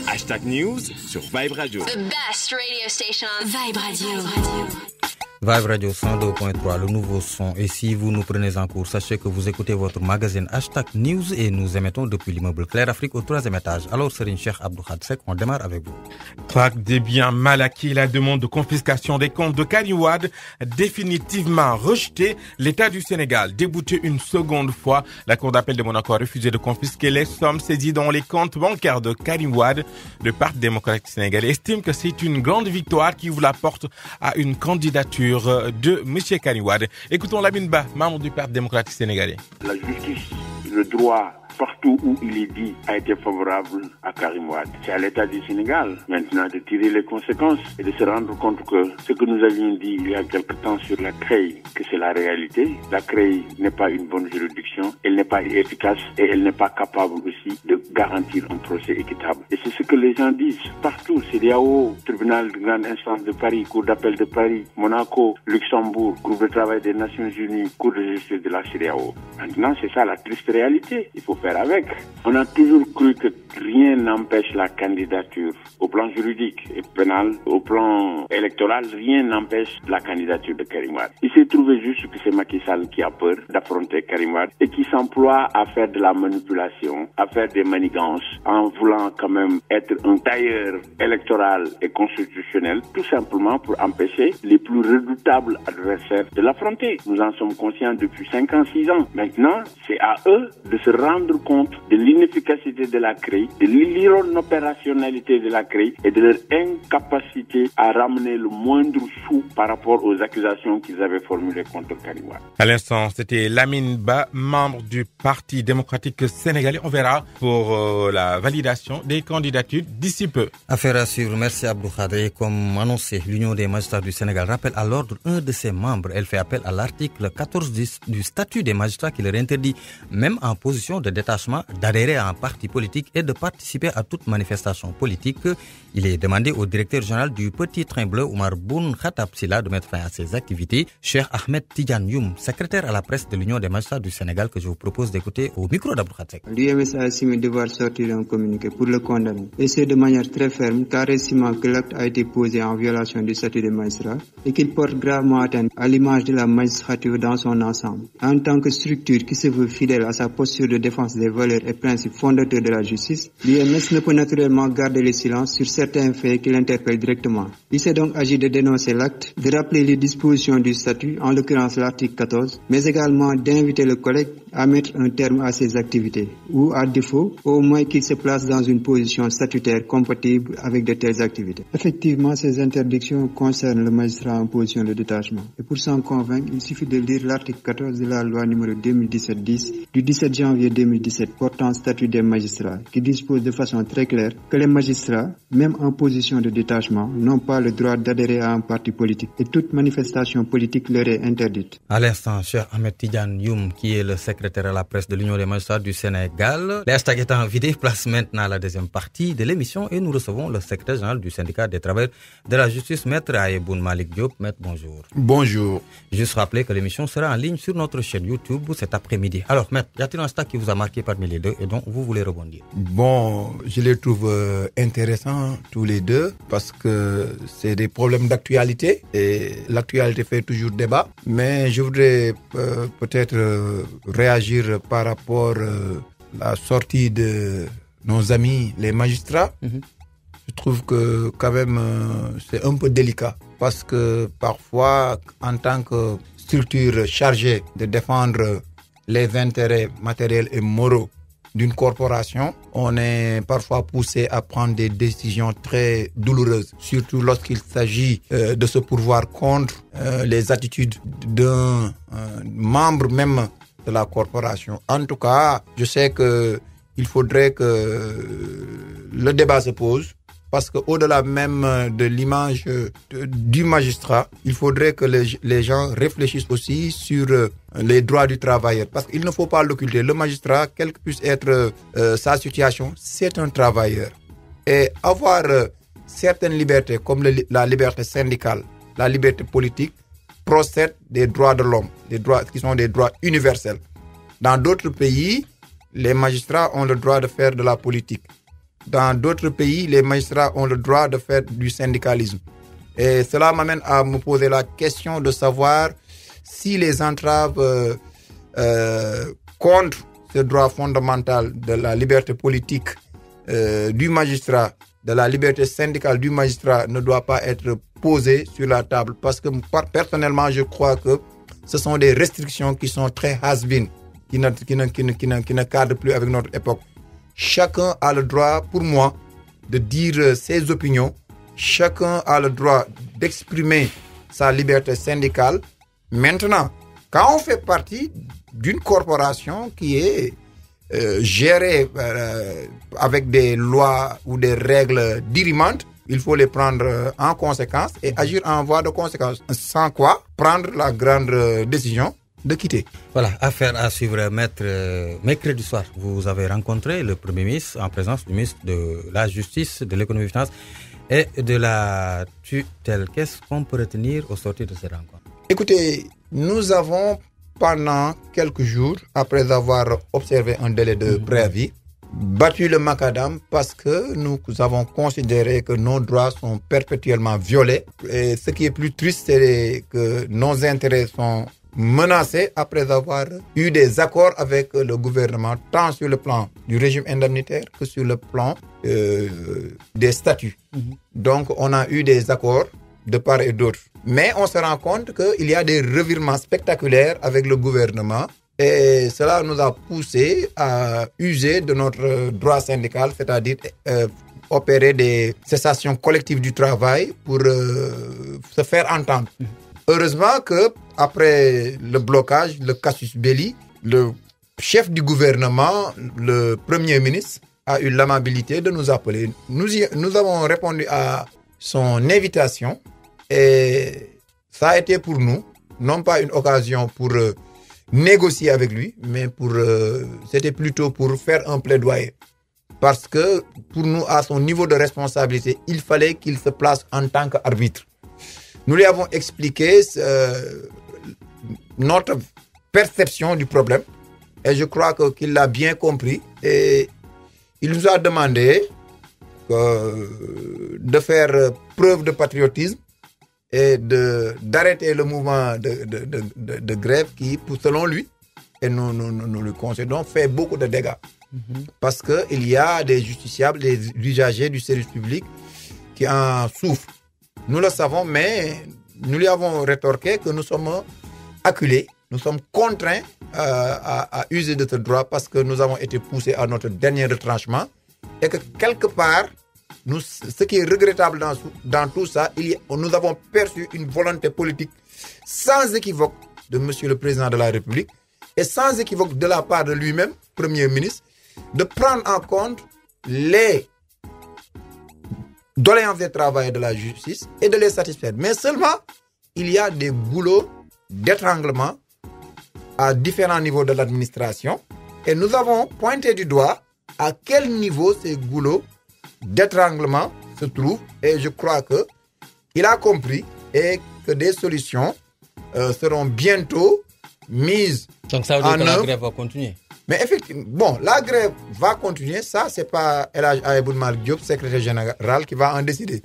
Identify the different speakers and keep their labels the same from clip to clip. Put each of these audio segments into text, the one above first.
Speaker 1: Hashtag News sur Vibe Radio.
Speaker 2: The best radio station on Vibe Radio.
Speaker 3: Vibe Radio 102.3, le nouveau son. Et si vous nous prenez en cours, sachez que vous écoutez votre magazine Hashtag News et nous émettons depuis l'immeuble Claire Afrique au 3e étage. Alors, Serine Cheikh Abdou Khadsek, on démarre avec vous.
Speaker 4: Traque des biens mal acquis, la demande de confiscation des comptes de Karim Wade définitivement rejetée. L'État du Sénégal débouté une seconde fois. La Cour d'appel de Monaco a refusé de confisquer les sommes saisies dans les comptes bancaires de Karim Wade. Le Parti démocratique sénégalais estime que c'est une grande victoire qui ouvre la porte à une candidature de M. Karim Wade. Écoutons Lamine Ba, membre du Parti démocratique sénégalais.
Speaker 5: La justice, le droit, partout où il est dit, a été favorable à Karim Wade. C'est à l'État du Sénégal maintenant de tirer les conséquences et de se rendre compte que ce que nous avions dit il y a quelque temps sur la CREI, que c'est la réalité. La CREI n'est pas une bonne juridiction, elle n'est pas efficace et elle n'est pas capable aussi de garantir un procès équitable. Et c'est ce que les gens disent partout, CEDEAO, tribunal de grande instance de Paris, cour d'appel de Paris, Monaco, Luxembourg, groupe de travail des Nations Unies, cour de justice de la CEDEAO. Maintenant, c'est ça la triste réalité. Il faut faire avec. On a toujours cru que rien n'empêche la candidature au plan juridique et pénal, au plan électoral, rien n'empêche la candidature de Karim Wade. Il s'est trouvé juste que c'est Macky Sall qui a peur d'affronter Karim Wade et qui s'emploie à faire de la manipulation, à faire des manigances, en voulant quand même être un tailleur électoral et constitutionnel, tout simplement pour empêcher les plus redoutables adversaires de l'affronter. Nous en sommes conscients depuis 5 ans, 6 ans. Maintenant, c'est à eux de se rendre compte de l'inefficacité de la CREI, de l'irronopérationnalité de la CREI et de leur incapacité à ramener le moindre sou par rapport aux accusations qu'ils avaient formulées contre Karim Wade.
Speaker 4: À l'instant, c'était Lamine Ba, membre du Parti démocratique sénégalais. On verra pour la validation des candidatures d'ici peu.
Speaker 3: Affaire à suivre. Merci Abdou Khadé. Comme annoncé, l'Union des magistrats du Sénégal rappelle à l'ordre un de ses membres. Elle fait appel à l'article 14 du statut des magistrats qui leur interdit, même en position de détachement, d'adhérer à un parti politique et de participer à toute manifestation politique. Il est demandé au directeur général du Petit Train Bleu, Oumar Boun Khatab Silla, de mettre fin à ses activités. Cheikh Ahmed Tidiane Youm, secrétaire à la presse de l'Union des magistrats du Sénégal, que je vous propose d'écouter au micro d'Abdou Khadsek.
Speaker 6: L'UMS a estimé devoir sortir un communiqué pour le condamner. Et c'est de manière très ferme, car estimant que l'acte a été posé en violation du statut des magistrats et qu'il porte gravement atteinte à l'image de la magistrature dans son ensemble. En tant que structure qui se veut fidèle à sa posture de défense des valeurs et principes fondateurs de la justice, l'UMS ne peut naturellement garder le silence sur certains faits qui l'interpellent directement. Il s'est donc agi de dénoncer l'acte, de rappeler les dispositions du statut, en l'occurrence l'article 14, mais également d'inviter le collègue à mettre un terme à ses activités, ou à défaut, au moins qu'il se place dans une position statutaire compatible avec de telles activités. Effectivement, ces interdictions concernent le magistrat en position de détachement. Et pour s'en convaincre, il suffit de lire l'article 14 de la loi numéro 2017-10 du 17 janvier 2017 portant statut des magistrats, qui dispose de façon très claire que les magistrats, même en position de détachement, n'ont pas le droit d'adhérer à un parti politique et toute manifestation politique leur est interdite.
Speaker 3: À l'instant, Cheikh Ahmed Tidiane Youm, qui est le secrétaire à la presse de l'Union des magistrats du Sénégal. Les hashtags étant vidés, place maintenant à la deuxième partie de l'émission et nous recevons le secrétaire général du syndicat des travailleurs de la justice, Maître Aïboun Malik Diop. Maître, bonjour.
Speaker 7: Bonjour.
Speaker 3: Juste rappeler que l'émission sera en ligne sur notre chaîne YouTube cet après-midi. Alors, Maître, y a-t-il un hashtag qui vous a marqué parmi les deux et dont vous voulez rebondir?
Speaker 7: Bon, je les trouve intéressants tous les deux parce que c'est des problèmes d'actualité et l'actualité fait toujours débat. Mais je voudrais peut-être réagir par rapport à la sortie de nos amis les magistrats. Je trouve que quand même c'est un peu délicat parce que parfois en tant que structure chargée de défendre les intérêts matériels et moraux d'une corporation, on est parfois poussé à prendre des décisions très douloureuses, surtout lorsqu'il s'agit de se pourvoir contre les attitudes d'un membre même de la corporation. En tout cas, je sais que il faudrait que le débat se pose parce qu'au-delà même de l'image du magistrat, il faudrait que les gens réfléchissent aussi sur les droits du travailleur. Parce qu'il ne faut pas l'occulter. Le magistrat, quelle que puisse être sa situation, c'est un travailleur. Et avoir certaines libertés, comme la liberté syndicale, la liberté politique, procède des droits de l'homme, des droits qui sont des droits universels. Dans d'autres pays, les magistrats ont le droit de faire de la politique. dans d'autres pays, les magistrats ont le droit de faire du syndicalisme. Et cela m'amène à me poser la question de savoir si les entraves contre ce droit fondamental de la liberté politique du magistrat, de la liberté syndicale du magistrat ne doivent pas être posées sur la table. Parce que personnellement, je crois que ce sont des restrictions qui sont très has-been, qui ne cadrent plus avec notre époque. Chacun a le droit, pour moi, de dire ses opinions. Chacun a le droit d'exprimer sa liberté syndicale. Maintenant, quand on fait partie d'une corporation qui est gérée avec des lois ou des règles dirimantes, il faut les prendre en conséquence et agir en voie de conséquence. Sans quoi, prendre la grande décision de quitter.
Speaker 3: Voilà, affaire à suivre, maître. Mercredi soir, vous avez rencontré le Premier ministre en présence du ministre de la Justice, de l'Économie et des Finances et de la tutelle. Qu'est-ce qu'on peut retenir au sortir de cette rencontre?
Speaker 7: Écoutez, nous avons, pendant quelques jours, après avoir observé un délai de préavis, battu le macadam parce que nous avons considéré que nos droits sont perpétuellement violés. Et ce qui est plus triste, c'est que nos intérêts sont menacés après avoir eu des accords avec le gouvernement, tant sur le plan du régime indemnitaire que sur le plan des statuts. Donc, on a eu des accords de part et d'autre. Mais on se rend compte qu'il y a des revirements spectaculaires avec le gouvernement et cela nous a poussé à user de notre droit syndical, c'est-à-dire opérer des cessations collectives du travail pour se faire entendre. Heureusement que après le blocage, le casus belli, le chef du gouvernement, le Premier ministre, a eu l'amabilité de nous appeler. Nous avons répondu à son invitation et ça a été pour nous, non pas une occasion pour négocier avec lui, mais c'était plutôt pour faire un plaidoyer. Parce que pour nous, à son niveau de responsabilité, il fallait qu'il se place en tant qu'arbitre. Nous lui avons expliqué notre perception du problème et je crois qu'il l'a bien compris et il nous a demandé de faire preuve de patriotisme et d'arrêter le mouvement de grève qui, selon lui, et nous le concédons, fait beaucoup de dégâts. Parce qu'il y a des justiciables, des usagers du service public qui en souffrent. Nous le savons, mais nous lui avons rétorqué que nous sommes acculés, nous sommes contraints à user de ce droit parce que nous avons été poussés à notre dernier retranchement et que quelque part, ce qui est regrettable dans tout ça, nous avons perçu une volonté politique sans équivoque de Monsieur le Président de la République et sans équivoque de la part de lui-même, Premier ministre, de prendre en compte les doléances des travailleurs de la justice et de les satisfaire. Mais seulement, il y a des goulots d'étranglement à différents niveaux de l'administration et nous avons pointé du doigt à quel niveau ces goulots d'étranglement se trouvent et je crois qu'il a compris et que des solutions seront bientôt mises en œuvre.
Speaker 3: Donc ça veut dire que la grève va continuer.
Speaker 7: Mais effectivement, bon, la grève va continuer. Ça, c'est pas El Hadj Ayaboun Malick Diop, secrétaire général, qui va en décider.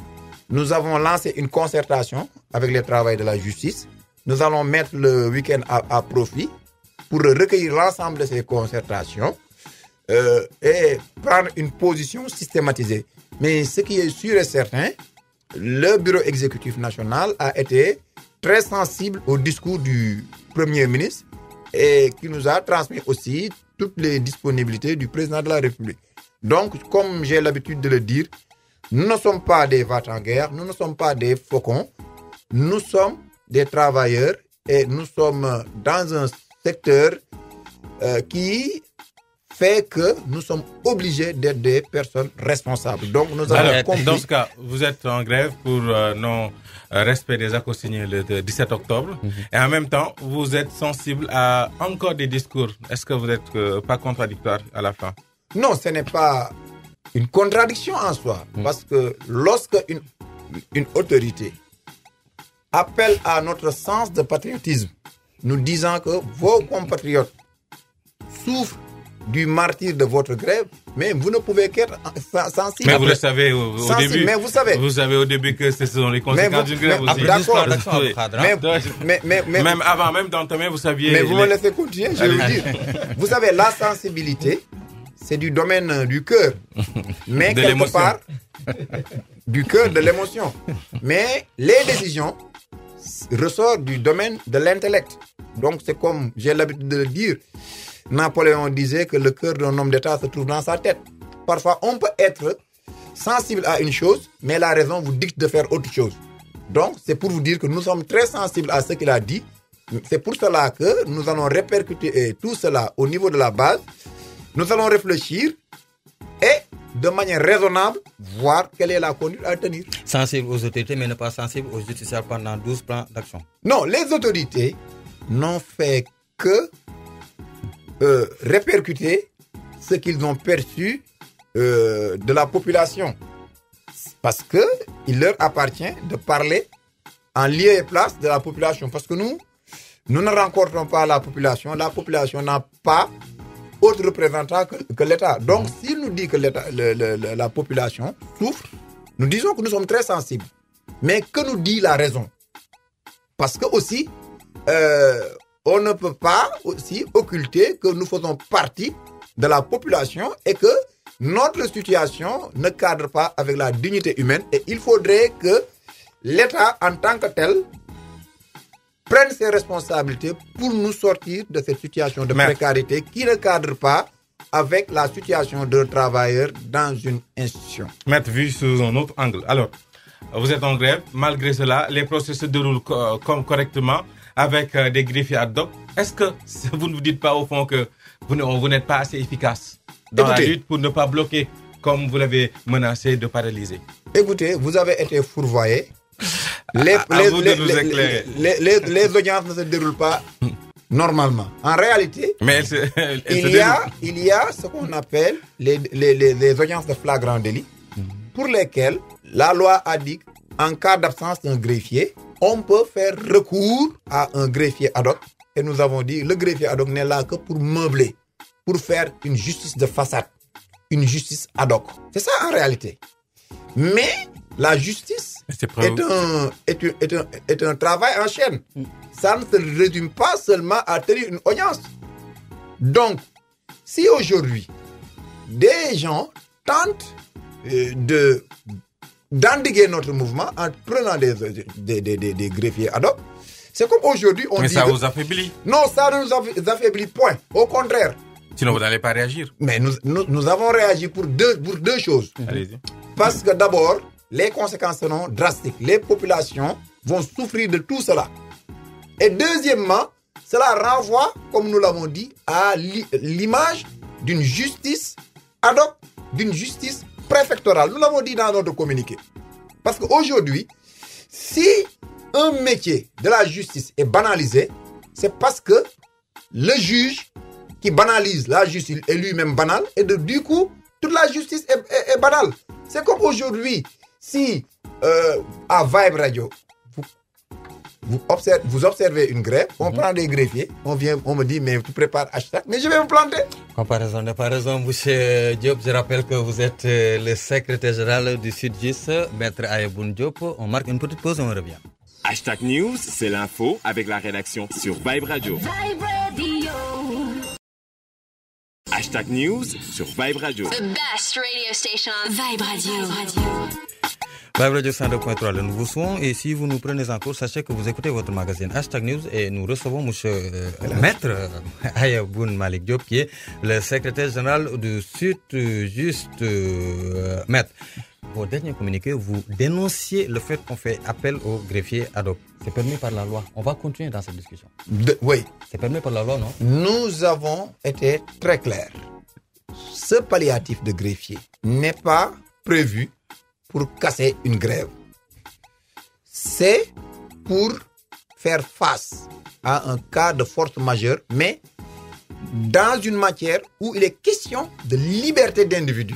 Speaker 7: Nous avons lancé une concertation avec les travailleurs de la justice. Nous allons mettre le week-end à profit pour recueillir l'ensemble de ces concertations et prendre une position systématisée. Mais ce qui est sûr et certain, le bureau exécutif national a été très sensible au discours du Premier ministre et qui nous a transmis aussi toutes les disponibilités du président de la République. Donc, comme j'ai l'habitude de le dire, nous ne sommes pas des va-t-en-guerre, nous ne sommes pas des faucons, nous sommes des travailleurs et nous sommes dans un secteur qui fait que nous sommes obligés d'être des personnes responsables. Donc, nous avons compris.
Speaker 4: Dans ce cas, vous êtes en grève pour non-respect des accords signés le 17 octobre. Et en même temps, vous êtes sensible à encore des discours. Est-ce que vous n'êtes pas contradictoire à la fin?
Speaker 7: Non, ce n'est pas une contradiction en soi. Parce que lorsque une autorité appelle à notre sens de patriotisme, nous disant que vos compatriotes souffrent du martyre de votre grève, mais vous ne pouvez qu'être sensible.
Speaker 4: Mais vous le savez au début.
Speaker 7: Mais vous savez
Speaker 4: au début que ce sont les conséquences d'une grève aussi.
Speaker 7: D'accord.
Speaker 4: Même avant même d'entamer, vous saviez.
Speaker 7: Mais vous me laissez continuer, je vais vous dire. Vous savez, la sensibilité, c'est du domaine du cœur. Mais
Speaker 4: de
Speaker 7: quelque part, du cœur, de l'émotion. Mais les décisions ressortent du domaine de l'intellect. Donc c'est comme j'ai l'habitude de le dire, Napoléon disait que le cœur d'un homme d'État se trouve dans sa tête. Parfois, on peut être sensible à une chose, mais la raison vous dicte de faire autre chose. Donc, c'est pour vous dire que nous sommes très sensibles à ce qu'il a dit. C'est pour cela que nous allons répercuter tout cela au niveau de la base. Nous allons réfléchir et, de manière raisonnable, voir quelle est la conduite à tenir.
Speaker 3: Sensible aux autorités, mais ne pas sensible aux justiciables pendant 12 plans d'action.
Speaker 7: Non, les autorités n'ont fait que répercuter ce qu'ils ont perçu de la population. Parce qu'il leur appartient de parler en lieu et place de la population. Parce que nous ne rencontrons pas la population. La population n'a pas autre représentant que l'État. Donc, s'il nous dit que la population souffre, nous disons que nous sommes très sensibles. Mais que nous dit la raison? Parce que aussi, on ne peut pas aussi occulter que nous faisons partie de la population et que notre situation ne cadre pas avec la dignité humaine. Et il faudrait que l'État, en tant que tel, prenne ses responsabilités pour nous sortir de cette situation de précarité qui ne cadre pas avec la situation de travailleurs dans une institution.
Speaker 4: Maître, vu sous un autre angle. Alors, vous êtes en grève. Malgré cela, les procès se déroulent correctement avec des greffiers ad hoc. Est-ce que vous ne vous dites pas au fond que vous n'êtes pas assez efficace dans la lutte pour ne pas bloquer comme vous l'avez menacé de paralyser?
Speaker 7: Écoutez, vous avez été fourvoyé. Les audiences ne se déroulent pas normalement. En réalité, il y a ce qu'on appelle les audiences de flagrant délit pour lesquelles la loi a dit qu'en cas d'absence d'un greffier, on peut faire recours à un greffier ad hoc. Et nous avons dit le greffier ad hoc n'est là que pour meubler, pour faire une justice de façade, une justice ad hoc. C'est ça en réalité. Mais la justice est un travail en chaîne. Ça ne se résume pas seulement à tenir une audience. Donc, si aujourd'hui, des gens tentent d'endiguer notre mouvement en prenant des greffiers ad hoc, c'est comme aujourd'hui on dit...
Speaker 4: Mais ça vous affaiblit.
Speaker 7: Non, ça ne nous affaiblit point. Au contraire.
Speaker 4: Sinon, vous n'allez pas réagir.
Speaker 7: Mais nous avons réagi pour deux choses.
Speaker 4: Allez-y.
Speaker 7: Parce que d'abord, les conséquences seront drastiques. Les populations vont souffrir de tout cela. Et deuxièmement, cela renvoie, comme nous l'avons dit, à l'image d'une justice ad hoc, d'une justice préfectorale. Nous l'avons dit dans notre communiqué. Parce qu'aujourd'hui, si un métier de la justice est banalisé, c'est parce que le juge qui banalise la justice est lui-même banal et du coup, toute la justice est banale. C'est comme aujourd'hui, si à Vibe Radio, vous observez une grève, on prend des greffiers, on me dit, mais tu prépares hashtag, mais je vais me planter.
Speaker 3: Comparaison n'est pas raison, monsieur Diop. Je rappelle que vous êtes le secrétaire général du Sud-Gis, Maître Ayaboun Diop. On marque une petite pause et on revient.
Speaker 1: Hashtag News, c'est l'info avec la rédaction sur Vibe Radio.
Speaker 2: Vibe Radio.
Speaker 1: Hashtag News sur Vibe Radio.
Speaker 2: The best radio station on Vibe Radio.
Speaker 3: Vibe Radio 102.3, le nouveau son. Et si vous nous prenez en cours, sachez que vous écoutez votre magazine Hashtag News et nous recevons monsieur Maître Ayaboun Malik Diop qui est le secrétaire général du Sud-Gis. Maître, vos derniers communiqués, vous dénonciez le fait qu'on fait appel aux greffiers ad hoc. C'est permis par la loi. On va continuer dans cette discussion.
Speaker 7: Oui.
Speaker 3: C'est permis par la loi, non?
Speaker 7: Nous avons été très clairs. Ce palliatif de greffier n'est pas prévu pour casser une grève. C'est pour faire face à un cas de force majeure, mais dans une matière où il est question de liberté d'individu.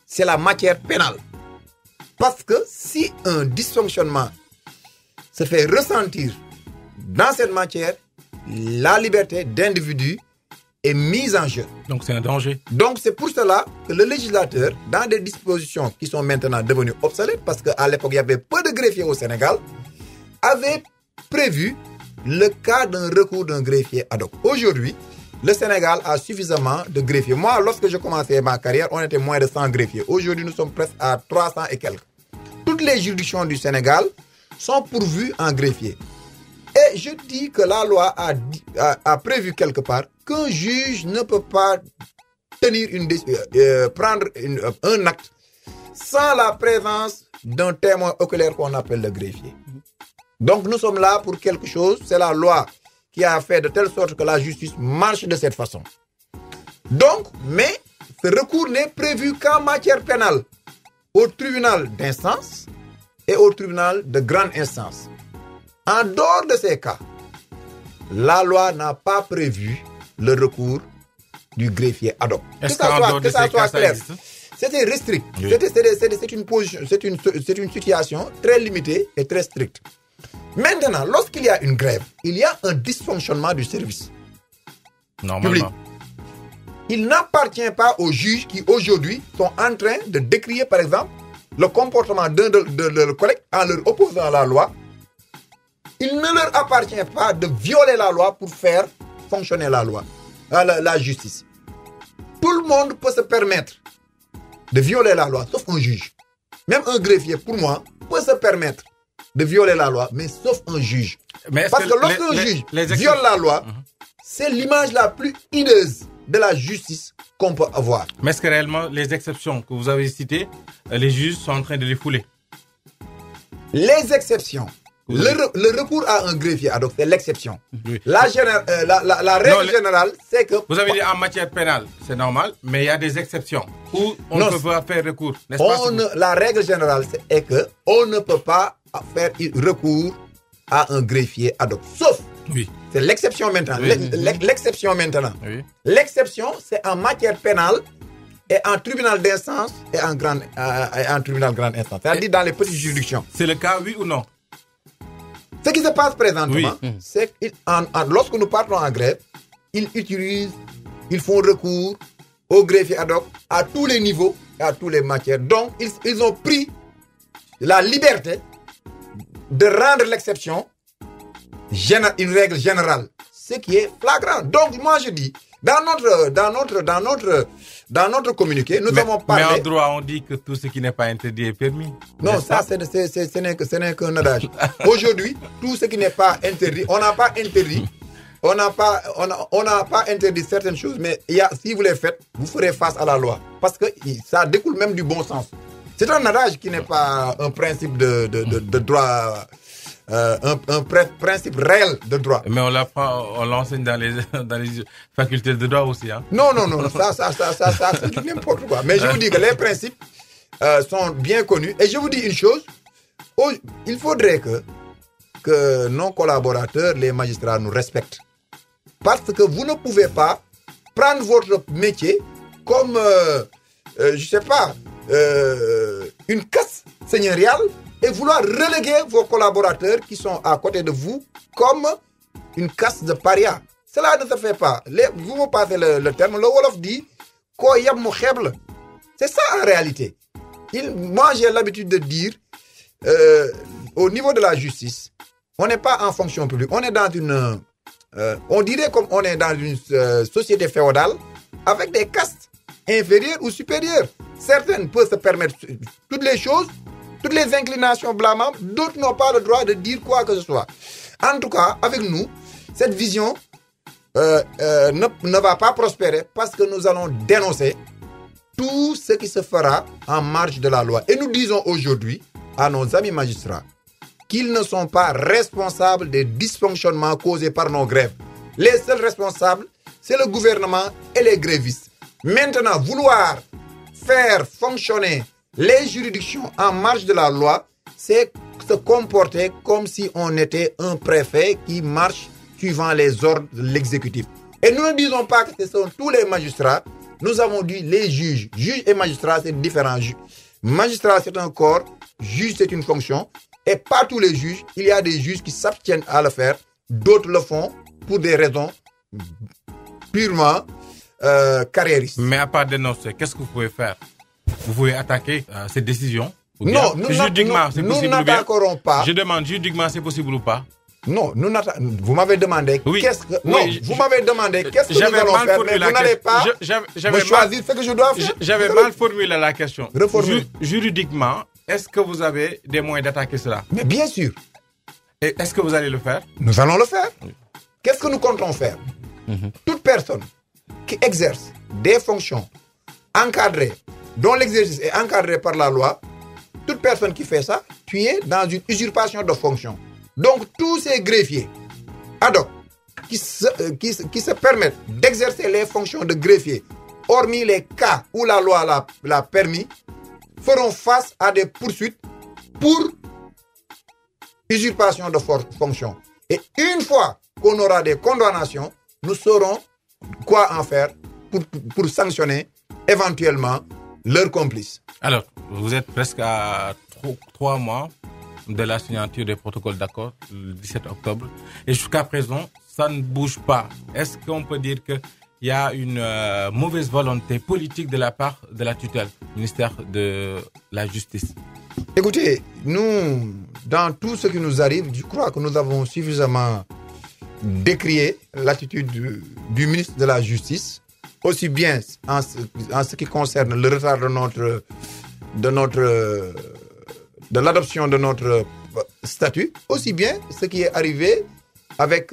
Speaker 7: C'est la matière pénale. Parce que si un dysfonctionnement se fait ressentir dans cette matière, la liberté d'individu est mise en jeu.
Speaker 4: Donc c'est un danger.
Speaker 7: Donc c'est pour cela que le législateur, dans des dispositions qui sont maintenant devenues obsolètes, parce qu'à l'époque il y avait peu de greffiers au Sénégal, avait prévu le cas d'un recours d'un greffier ad hoc. Aujourd'hui, le Sénégal a suffisamment de greffiers. Moi, lorsque je commençais ma carrière, on était moins de 100 greffiers. Aujourd'hui, nous sommes presque à 300 et quelques. Toutes les juridictions du Sénégal sont pourvues en greffiers. Et je dis que la loi a prévu quelque part qu'un juge ne peut pas tenir prendre un acte sans la présence d'un témoin oculaire qu'on appelle le greffier. Donc nous sommes là pour quelque chose, c'est la loi qui a fait de telle sorte que la justice marche de cette façon. Donc, mais ce recours n'est prévu qu'en matière pénale, au tribunal d'instance et au tribunal de grande instance. En dehors de ces cas, la loi n'a pas prévu le recours du greffier ad hoc.
Speaker 4: Est-ce qu'en dehors de ces cas, ça existe?
Speaker 7: C'était restrict.
Speaker 4: Oui.
Speaker 7: C'est une situation très limitée et très stricte. Maintenant, lorsqu'il y a une grève, il y a un dysfonctionnement du service public. Il n'appartient pas aux juges qui aujourd'hui sont en train de décrier, par exemple, le comportement de leurs collègues en leur opposant à la loi. Il ne leur appartient pas de violer la loi pour faire fonctionner la loi, la justice. Tout le monde peut se permettre de violer la loi, sauf un juge. Même un greffier, pour moi, peut se permettre de violer la loi, mais sauf un juge. Parce que lorsqu'un juge viole la loi, c'est l'image la plus hideuse de la justice qu'on peut avoir.
Speaker 4: Mais est-ce que réellement, les exceptions que vous avez citées, les juges sont en train de les fouler?
Speaker 7: Les exceptions. Le recours à un greffier, donc c'est l'exception.
Speaker 4: Oui.
Speaker 7: La règle générale, c'est que...
Speaker 4: Vous avez dit en matière pénale, c'est normal, mais il y a des exceptions où on ne peut pas faire recours, n'est-ce pas?
Speaker 7: La règle générale, c'est que on ne peut pas faire recours à un greffier ad hoc. Sauf, c'est l'exception maintenant. L'exception maintenant.
Speaker 4: Oui.
Speaker 7: L'exception, c'est en matière pénale et en tribunal d'instance et en tribunal grande instance. C'est-à-dire dans les petites juridictions.
Speaker 4: C'est le cas, oui ou non?
Speaker 7: Ce qui se passe présentement, c'est que lorsque nous partons en grève, ils font recours au greffier ad hoc à tous les niveaux et à toutes les matières. Donc, ils ont pris la liberté de rendre l'exception une règle générale, ce qui est flagrant. Donc, moi, je dis, dans notre communiqué, nous avons parlé...
Speaker 4: Mais en droit, on dit que tout ce qui n'est pas interdit est permis.
Speaker 7: Non, ça, ce n'est qu'un adage. Aujourd'hui, tout ce qui n'est pas interdit, on n'a pas interdit. On n'a pas interdit certaines choses, mais si vous les faites, vous ferez face à la loi. Parce que ça découle même du bon sens. C'est un adage qui n'est pas un principe de droit... un principe réel de droit.
Speaker 4: Mais on l'enseigne dans les facultés de droit aussi. Hein?
Speaker 7: Non, ça c'est n'importe quoi. Mais je vous dis que les principes sont bien connus. Et je vous dis une chose, il faudrait que nos collaborateurs, les magistrats, nous respectent. Parce que vous ne pouvez pas prendre votre métier comme, je sais pas, une casse seigneuriale et vouloir reléguer vos collaborateurs qui sont à côté de vous comme une caste de paria. Cela ne se fait pas. Vous me passez le terme, le Wolof dit ko yab mu xeeb. C'est ça en réalité. Moi j'ai l'habitude de dire au niveau de la justice, on n'est pas en fonction publique, on est dans une on dirait comme on est dans une société féodale avec des castes inférieures ou supérieures. Certaines peuvent se permettre toutes les choses, toutes les inclinations blâmables, d'autres n'ont pas le droit de dire quoi que ce soit. En tout cas, avec nous, cette vision ne va pas prospérer parce que nous allons dénoncer tout ce qui se fera en marge de la loi. Et nous disons aujourd'hui à nos amis magistrats qu'ils ne sont pas responsables des dysfonctionnements causés par nos grèves. Les seuls responsables, c'est le gouvernement et les grévistes. Maintenant, vouloir faire fonctionner les juridictions en marge de la loi, c'est se comporter comme si on était un préfet qui marche suivant les ordres de l'exécutif. Et nous ne disons pas que ce sont tous les magistrats. Nous avons dit les juges. Juges et magistrats, c'est différent. Magistrat, c'est un corps. Juge, c'est une fonction. Et pas tous les juges. Il y a des juges qui s'abstiennent à le faire. D'autres le font pour des raisons purement carriériste.
Speaker 4: Mais à part dénoncer, qu'est-ce que vous pouvez faire? Vous pouvez attaquer cette décision?
Speaker 7: Non,
Speaker 4: juridiquement, c'est possible.
Speaker 7: Nous n'attaquerons pas.
Speaker 4: Je demande juridiquement, c'est possible ou pas?
Speaker 7: Non, vous m'avez demandé qu'est-ce que vous m'avez demandé qu'est-ce que nous allons faire, mais vous n'allez pas me choisir ce que je dois faire.
Speaker 4: J'avais mal formulé la question.
Speaker 7: Juridiquement,
Speaker 4: est-ce que vous avez des moyens d'attaquer cela?
Speaker 7: Mais bien sûr.
Speaker 4: Et est-ce que vous allez le faire?
Speaker 7: Nous allons le faire. Qu'est-ce que nous comptons faire? Toute personne qui exerce des fonctions encadrées, dont l'exercice est encadré par la loi, toute personne qui fait ça, tu es dans une usurpation de fonction. Donc, tous ces greffiers ad hoc qui se permettent d'exercer les fonctions de greffier, hormis les cas où la loi l'a permis, feront face à des poursuites pour usurpation de fonction. Et une fois qu'on aura des condamnations, nous saurons quoi en faire pour sanctionner éventuellement leurs complices.
Speaker 4: Alors, vous êtes presque à 3 mois de la signature des protocoles d'accord le 17 octobre. Et jusqu'à présent, ça ne bouge pas. Est-ce qu'on peut dire qu'il y a une mauvaise volonté politique de la part de la tutelle, ministère de la Justice?
Speaker 7: Écoutez, nous, dans tout ce qui nous arrive, je crois que nous avons suffisamment décrié l'attitude du ministre de la Justice, aussi bien en ce qui concerne le retard de l'adoption de notre statut, aussi bien ce qui est arrivé avec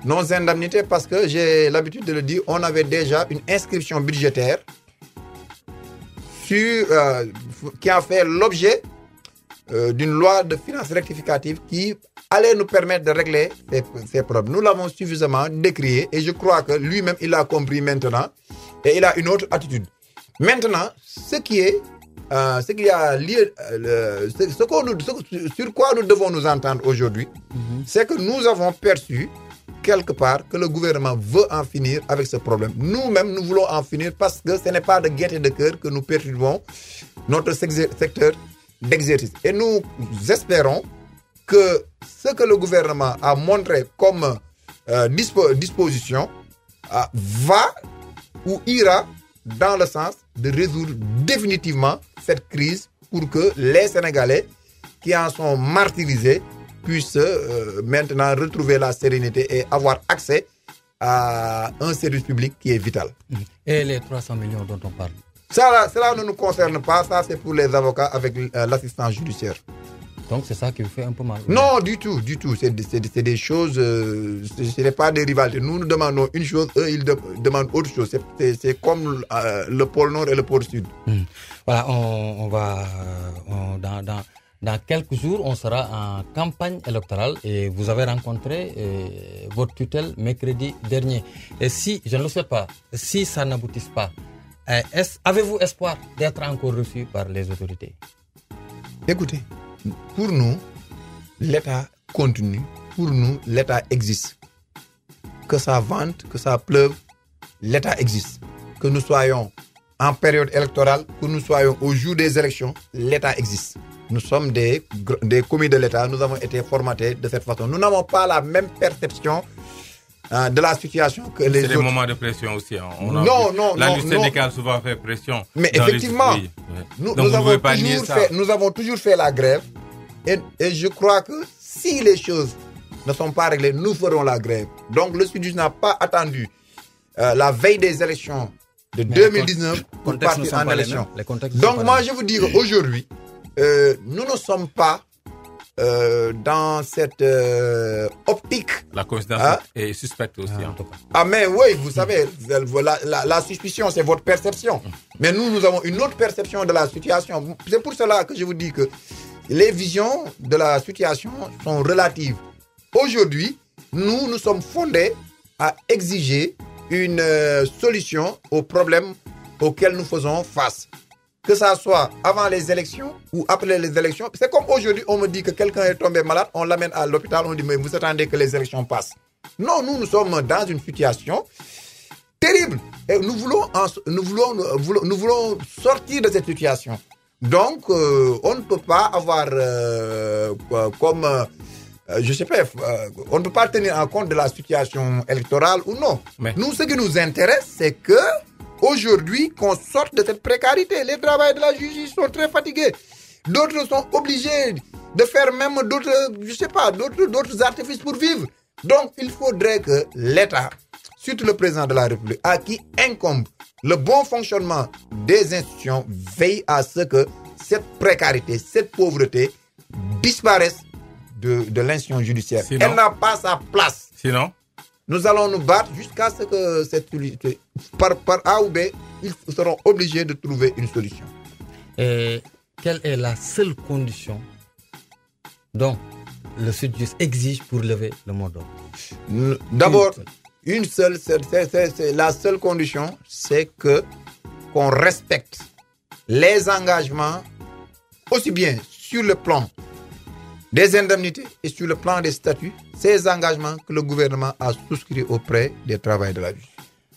Speaker 7: nos indemnités, parce que j'ai l'habitude de le dire, on avait déjà une inscription budgétaire qui a fait l'objet d'une loi de finances rectificative qui allait nous permettre de régler ces problèmes. Nous l'avons suffisamment décrié et je crois que lui-même, il a compris maintenant et il a une autre attitude. Maintenant, sur quoi nous devons nous entendre aujourd'hui, c'est que nous avons perçu quelque part que le gouvernement veut en finir avec ce problème. Nous-mêmes, nous voulons en finir parce que ce n'est pas de gaieté de cœur que nous perturbons notre secteur d'exercice. Et nous espérons que ce que le gouvernement a montré comme disposition va ou ira dans le sens de résoudre définitivement cette crise pour que les Sénégalais qui en sont martyrisés puissent maintenant retrouver la sérénité et avoir accès à un service public qui est vital.
Speaker 3: Et les 300 millions dont on parle?
Speaker 7: Cela ne nous concerne pas, ça c'est pour les avocats avec l'assistance judiciaire.
Speaker 3: Donc c'est ça qui vous fait un peu mal?
Speaker 7: Non, du tout. C'est des choses, ce n'est pas des rivalités. Nous demandons une chose, eux ils demandent autre chose. C'est comme le pôle Nord et le pôle Sud.
Speaker 3: Voilà, on va dans quelques jours, on sera en campagne électorale et vous avez rencontré votre tutelle mercredi dernier. Et si, je ne le sais pas, si ça n'aboutisse pas, avez-vous espoir d'être encore reçu par les autorités?
Speaker 7: Écoutez, pour nous, l'État continue. Pour nous, l'État existe. Que ça vente, que ça pleuve, l'État existe. Que nous soyons en période électorale, que nous soyons au jour des élections, l'État existe. Nous sommes des commis de l'État, nous avons été formatés de cette façon. Nous n'avons pas la même perception de la situation que les autres.
Speaker 4: C'est des moments de pression aussi. Hein. La lutte syndicale souvent fait pression.
Speaker 7: Mais effectivement, nous avons toujours fait la grève. Et je crois que si les choses ne sont pas réglées, nous ferons la grève. Donc le Sud n'a pas attendu la veille des élections de 2019 pour partir en élection. Donc moi je vous dis qu'aujourd'hui, nous ne sommes pas dans cette optique.
Speaker 4: La coïncidence est suspecte aussi. En tout cas.
Speaker 7: Ah mais oui, vous savez, la suspicion c'est votre perception. Mais nous avons une autre perception de la situation. C'est pour cela que je vous dis que les visions de la situation sont relatives. Aujourd'hui, nous sommes fondés à exiger une solution aux problèmes auxquels nous faisons face. Que ça soit avant les élections ou après les élections. C'est comme aujourd'hui, on me dit que quelqu'un est tombé malade, on l'amène à l'hôpital, on dit mais vous attendez que les élections passent. Non, nous sommes dans une situation terrible. Et nous voulons sortir de cette situation. Donc, on ne peut pas avoir comme je sais pas, on ne peut pas tenir en compte de la situation électorale ou non.
Speaker 4: Mais...
Speaker 7: Nous, ce qui nous intéresse, c'est que aujourd'hui, qu'on sorte de cette précarité. Les travailleurs de la justice sont très fatigués. D'autres sont obligés de faire même d'autres, je sais pas, d'autres artifices pour vivre. Donc, il faudrait que l'État, surtout le président de la République, à qui incombe le bon fonctionnement des institutions, veille à ce que cette précarité, cette pauvreté disparaisse de l'institution judiciaire.
Speaker 4: Sinon,
Speaker 7: elle n'a pas sa place.
Speaker 4: Sinon,
Speaker 7: nous allons nous battre jusqu'à ce que cette par A ou B, ils seront obligés de trouver une solution.
Speaker 3: Et quelle est la seule condition dont le Sud-Just exige pour lever le mot d'ordre?
Speaker 7: D'abord, c'est la seule condition, c'est qu'on respecte les engagements aussi bien sur le plan des indemnités et sur le plan des statuts, ces engagements que le gouvernement a souscrits auprès des travailleurs de la justice.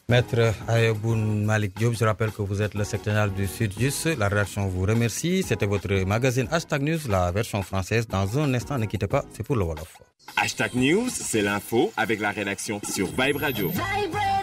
Speaker 3: Maître Ayoboun Malik Diop, je rappelle que vous êtes le secrétaire du Sud-Just. La rédaction vous remercie. C'était votre magazine Hashtag News, la version française. Dans un instant, ne quittez pas, c'est pour le Wolof.
Speaker 1: Hashtag News, c'est l'info avec la rédaction sur Vibe Radio.
Speaker 2: Vibe Radio.